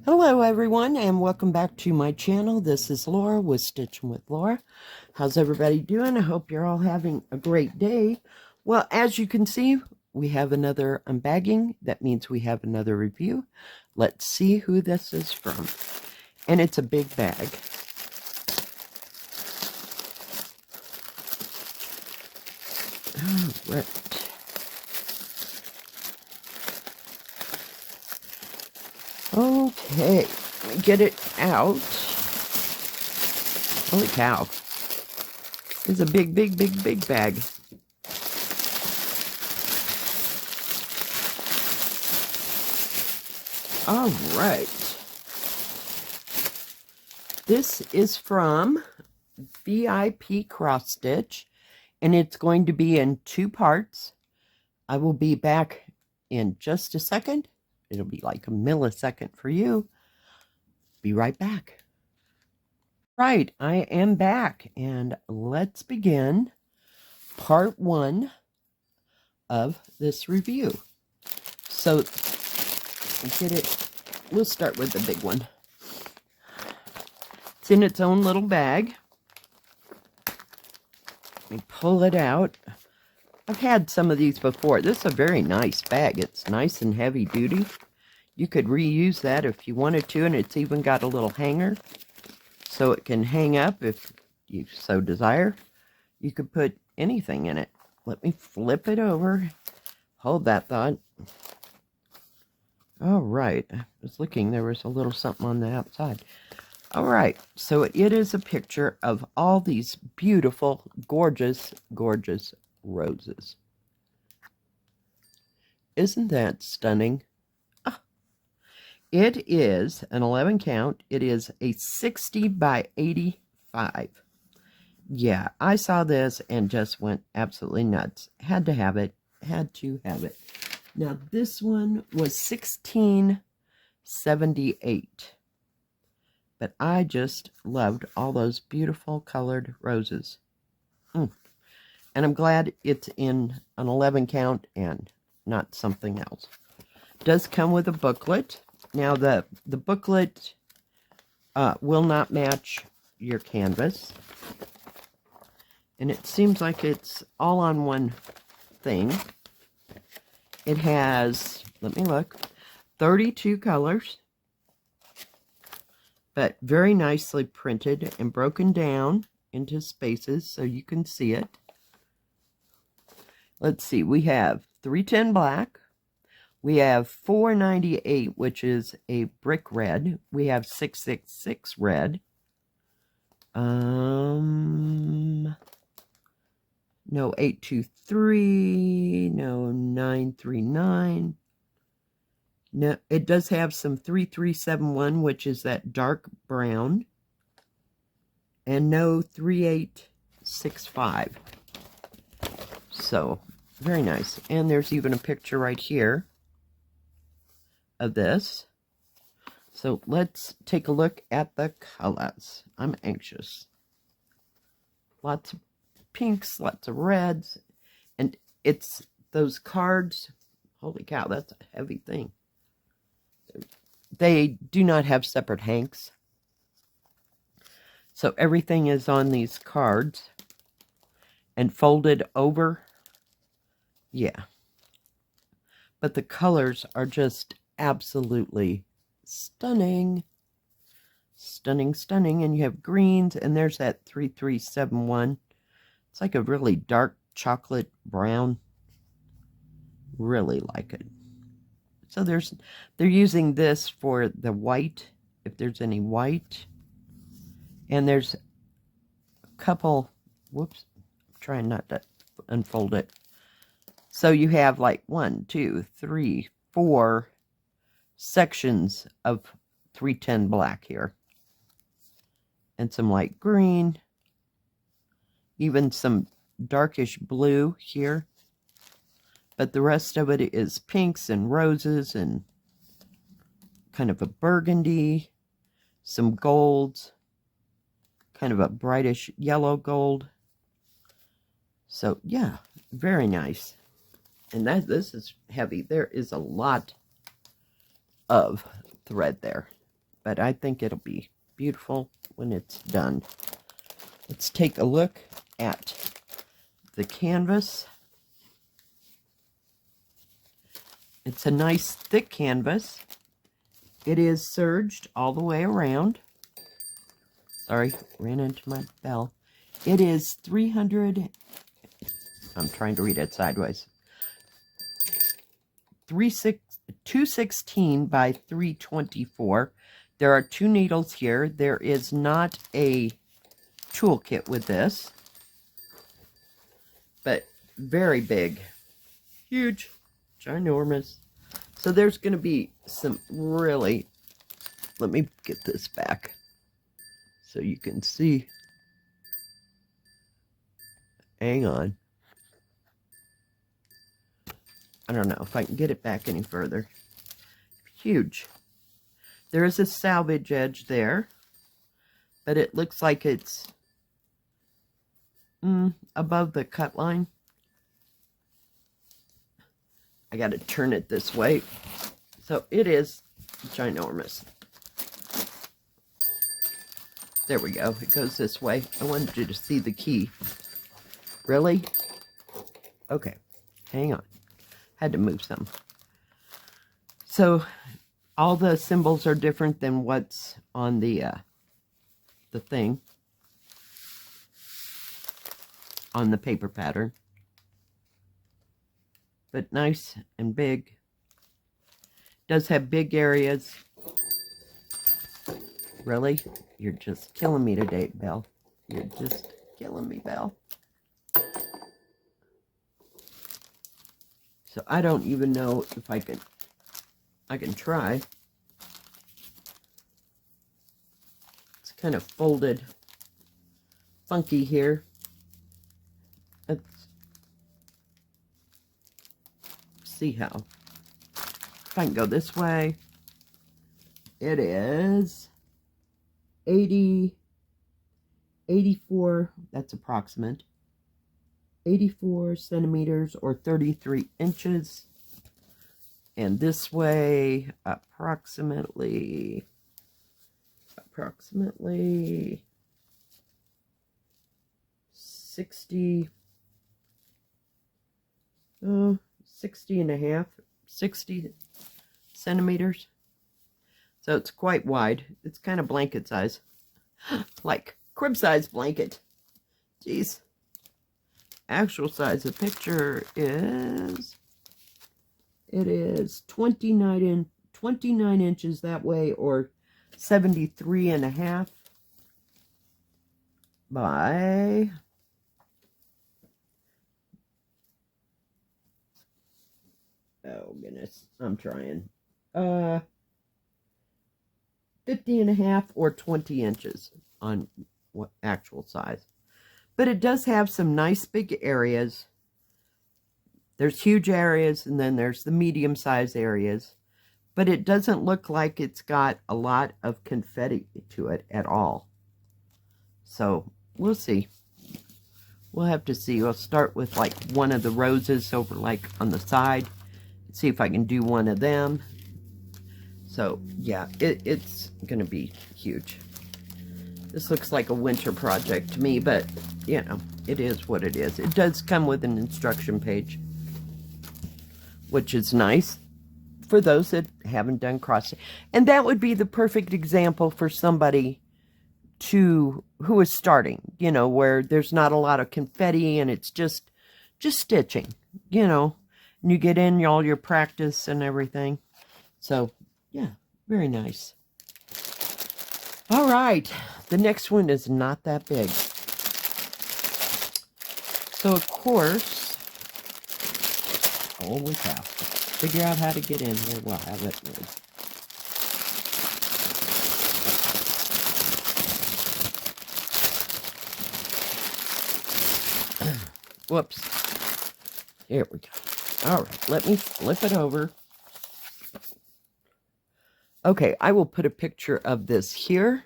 Hello everyone and welcome back to my channel. This is Laura with Stitching with Laura. How's everybody doing? I hope you're all having a great day. Well, as you can see, we have another unbagging. That means we have another review. Let's see who this is from. And it's a big bag. All right. Okay, let me get it out. Holy cow. It's a big bag. All right. This is from VIPCrossStitch, and it's going to be in 2 parts. I will be back in just a second. It'll be like a millisecond for you. Be right back. Right, I am back, and let's begin part 1 of this review. So, we'll start with the big one. It's in its own little bag. Let me pull it out. I've had some of these before. This is a very nice bag. It's nice and heavy duty. You could reuse that if you wanted to, and it's even got a little hanger so it can hang up if you so desire. You could put anything in it. Let me flip it over. Hold that thought. All right. I was looking. There was a little something on the outside. All right. So it is a picture of all these beautiful, gorgeous, gorgeous roses. Isn't that stunning? It is an 11 count. It is a 60 by 85. Yeah, I saw this and just went absolutely nuts. Had to have it. Had to have it. Now, this one was $16.78. But I just loved all those beautiful colored roses. And I'm glad it's in an 11 count and not something else. It does come with a booklet. Now, the booklet will not match your canvas. And it seems like it's all on one thing. It has, let me look, 32 colors. But very nicely printed and broken down into spaces so you can see it. Let's see, we have 310 black. We have 498, which is a brick red. We have 666 red. No 823. No 939. No, it does have some 3371, which is that dark brown. And no 3865. So, very nice. And there's even a picture right here of this. So let's take a look at the colors. I'm anxious. Lots of pinks, lots of reds, and it's those cards. Holy cow, that's a heavy thing. They do not have separate hanks, so everything is on these cards and folded over. Yeah, but the colors are just absolutely stunning. Stunning. And you have greens, and there's that 3371. It's like a really dark chocolate brown. Really like it. So they're using this for the white, if there's any white. And there's a couple, whoops, I'm trying not to unfold it. So you have like 1, 2, 3, 4 sections of 310 black here. And some light green. Even some darkish blue here. But the rest of it is pinks and roses and kind of a burgundy. Some golds. Kind of a brightish yellow gold. So yeah, very nice. And this is heavy. There is a lot of thread there. but I think it'll be beautiful when it's done. Let's take a look at the canvas. It's a nice thick canvas. It is serged all the way around. Sorry, ran into my bell. It is 300, I'm trying to read it sideways. 216 by 324. There are 2 needles here. There is not a toolkit with this, but very big, huge, ginormous. So there's going to be some really, let me get this back so you can see. Hang on. I don't know if I can get it back any further. Huge. There is a salvage edge there, but it looks like it's above the cut line. I got to turn it this way. So it is ginormous. There we go. It goes this way. I wanted you to see the key. Really? Okay. Hang on. Had to move some. So all the symbols are different than what's on the thing. On the paper pattern. But nice and big. Does have big areas. Really? You're just killing me today, Belle. You're just killing me, Belle. So I don't even know if I can try. It's kind of folded funky here. Let's see how. If I can go this way. It is 84, that's approximate. 84 centimeters or 33 inches. And this way, approximately 60 and a half, 60 centimeters. So it's quite wide. It's kind of blanket size. Like crib size blanket. Jeez. Actual size of picture is, it is 29 inches that way, or 73 and a half by, oh goodness, I'm trying, 50 and a half or 20 inches on what actual size. But it does have some nice big areas. There's huge areas, and then there's the medium-sized areas. But it doesn't look like it's got a lot of confetti to it at all. So, we'll see. We'll have to see. We'll start with, like, one of the roses over, like, on the side. See if I can do one of them. So, yeah, it's going to be huge. This looks like a winter project to me, but, you know, it is what it is. It does come with an instruction page, which is nice for those that haven't done cross-stitch. And that would be the perfect example for somebody who is starting, you know, where there's not a lot of confetti and it's just stitching, you know, and you get in all your practice and everything. So, yeah, very nice. All right, the next one is not that big. So, of course, I always have to figure out how to get in here while I have it move. Whoops. Here we go. All right, let me flip it over. Okay, I will put a picture of this here.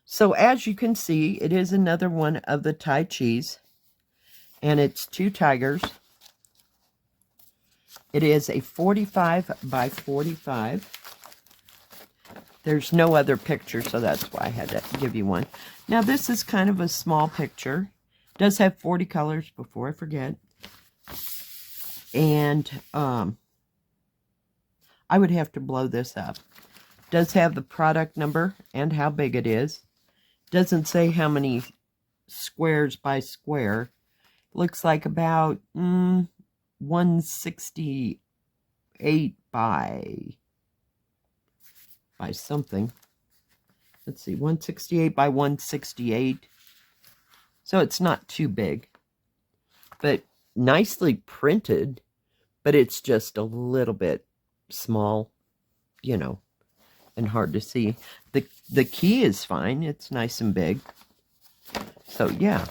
So as you can see, it is another one of the Tai Chis. And it's 2 tigers. It is a 45 by 45. There's no other picture, so that's why I had to give you one. Now, this is kind of a small picture. It does have 40 colors, before I forget. And I would have to blow this up. It does have the product number and how big it is. It doesn't say how many squares by square. It looks like about 168 by something. Let's see, 168 by 168. So it's not too big, but nicely printed, but it's just a little bit small, you know, and hard to see. The key is fine. It's nice and big. So yeah.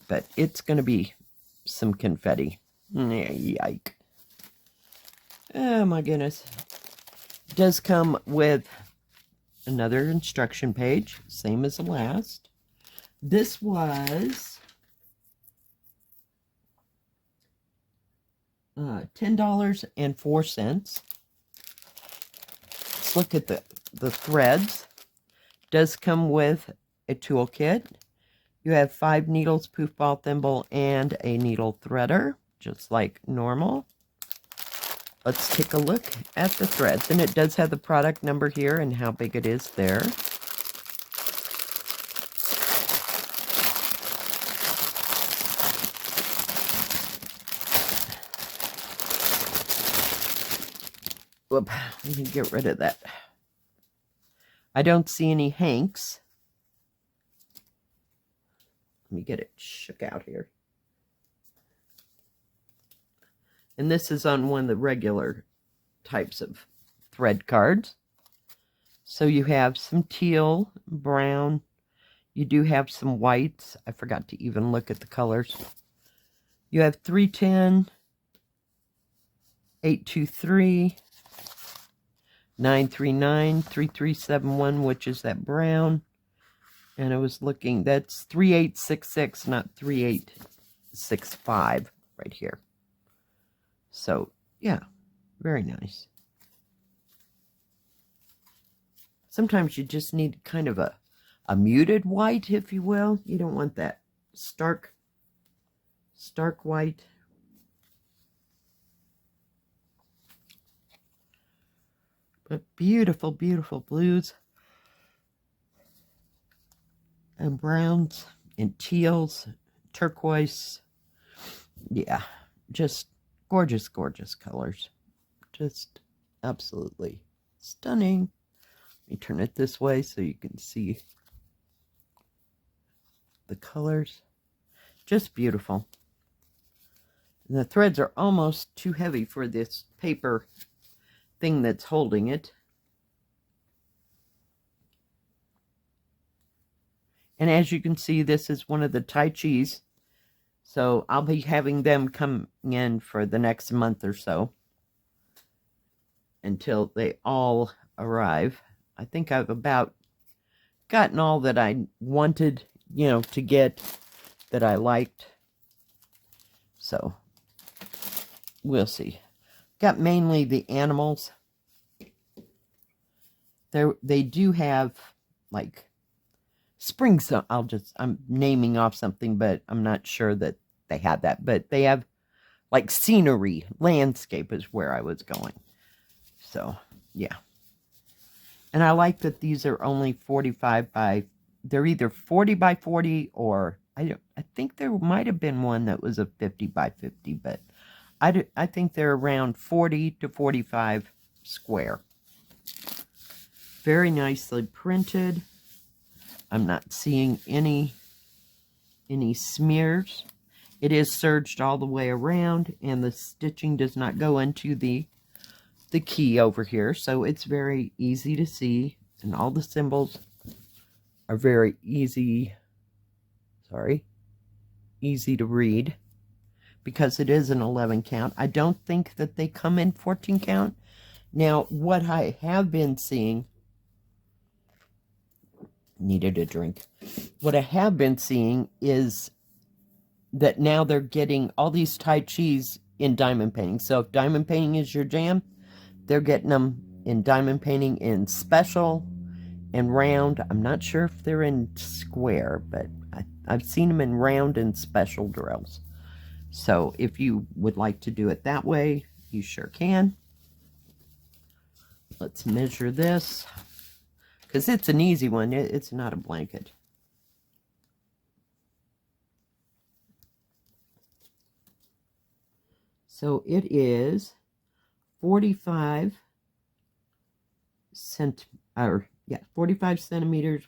But it's going to be some confetti. Yike. Oh my goodness. It does come with another instruction page, same as the last. This was $10.04. Let's look at the threads. It does come with a toolkit. You have 5 needles, poof ball, thimble, and a needle threader, just like normal. Let's take a look at the threads. And it does have the product number here and how big it is there. Whoop, let me get rid of that. I don't see any hanks. Let me get it shook out here. And this is on one of the regular types of thread cards. So you have some teal, brown. You do have some whites. I forgot to even look at the colors. You have 310, 823, 939, 3371, which is that brown. And I was looking, that's 3866, not 3865 right here. So, yeah, very nice. Sometimes you just need kind of a muted white, if you will. You don't want that stark white. But beautiful, beautiful blues and browns and teals, turquoise. Yeah, just gorgeous, gorgeous colors. Just absolutely stunning. Let me turn it this way so you can see the colors. Just beautiful. And the threads are almost too heavy for this paper thing that's holding it. And as you can see, this is one of the Tai Chis. So I'll be having them come in for the next month or so until they all arrive. I think I've about gotten all that I wanted, you know, to get that I liked. So we'll see. Got mainly the animals. They do have like spring, so I'm naming off something, but I'm not sure that they have that. But they have like scenery, landscape is where I was going. So, yeah. And I like that these are only 45 by, they're either 40 by 40 or, I think there might have been one that was a 50 by 50, but I think they're around 40 to 45 square. Very nicely printed. I'm not seeing any smears. It is serged all the way around, and the stitching does not go into the key over here, so it's very easy to see, and all the symbols are very easy to read, because it is an 11 count. I don't think that they come in 14 count. Now, what I have been seeing, needed a drink. What I have been seeing is that now they're getting all these Tai Chis in diamond painting. So if diamond painting is your jam, they're getting them in diamond painting in special and round. I'm not sure if they're in square, but I've seen them in round and special drills. So if you would like to do it that way, you sure can. Let's measure this, because it's an easy one. It's not a blanket. So it is 45 centimeters,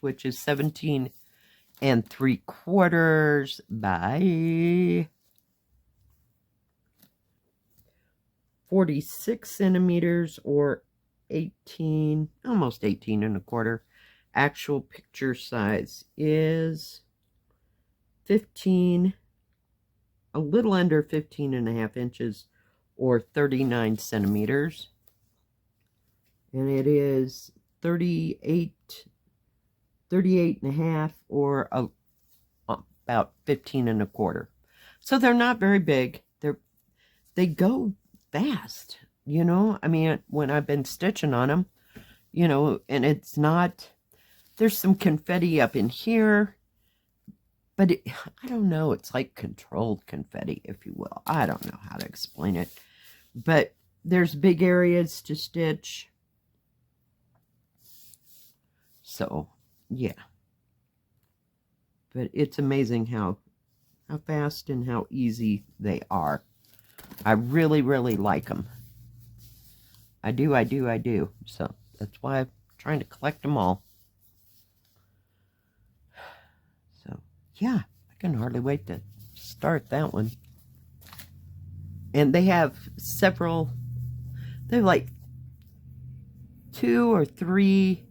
which is 17 3/4 by 46 centimeters, or 18, almost 18 1/4. Actual picture size is 15, a little under 15.5 inches, or 39 centimeters. And it is 38.5, or about 15 1/4. So they're not very big. They go fast, you know. I mean, when I've been stitching on them, you know, and it's not, there's some confetti up in here, but I don't know, it's like controlled confetti, if you will. I don't know how to explain it, but there's big areas to stitch. So yeah, but it's amazing how fast and how easy they are. I really, really like them. I do. So that's why I'm trying to collect them all. So yeah, I can hardly wait to start that one. And they have several, they're like 2 or 3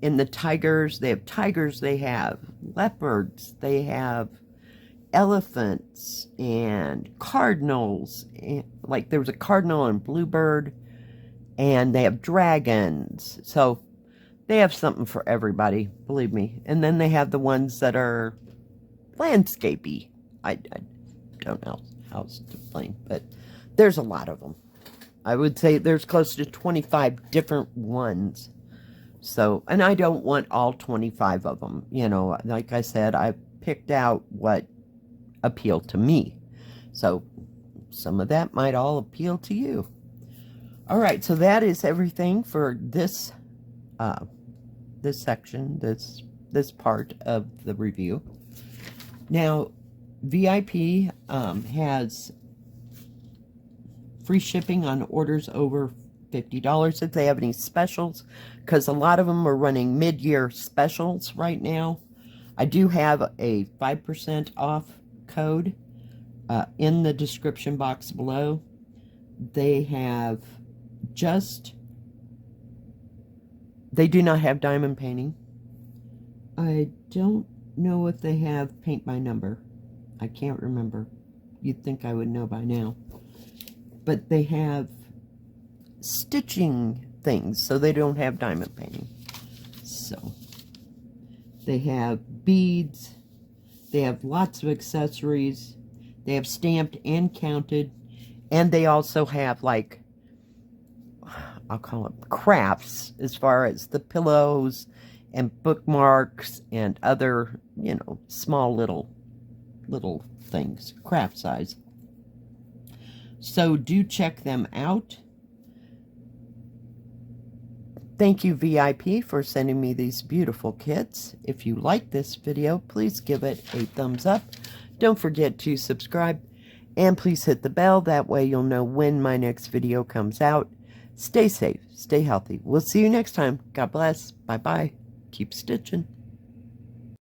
in the tigers. They have tigers, they have leopards, they have elephants and cardinals, and like there was a cardinal and bluebird, and they have dragons. So they have something for everybody, believe me. And then they have the ones that are landscapey. I don't know how else to explain, but there's a lot of them. I would say there's close to 25 different ones. So, and I don't want all 25 of them. You know, like I said, I picked out what appealed to me. So some of that might all appeal to you. All right, so that is everything for this this section, this part of the review. Now, VIP has free shipping on orders over $50 if they have any specials, because a lot of them are running mid-year specials right now. I do have a 5% off code in the description box below. They have they do not have diamond painting. I don't know if they have paint by number. I can't remember. You'd think I would know by now. But they have stitching things, so they don't have diamond painting. So they have beads, they have lots of accessories, they have stamped and counted, and they also have, like, I'll call it crafts, as far as the pillows and bookmarks and other, you know, small little things, craft size. So do check them out. Thank you, VIP, for sending me these beautiful kits. If you like this video, please give it a thumbs up. Don't forget to subscribe, and please hit the bell. That way you'll know when my next video comes out. Stay safe, stay healthy. We'll see you next time. God bless. Bye-bye. Keep stitching.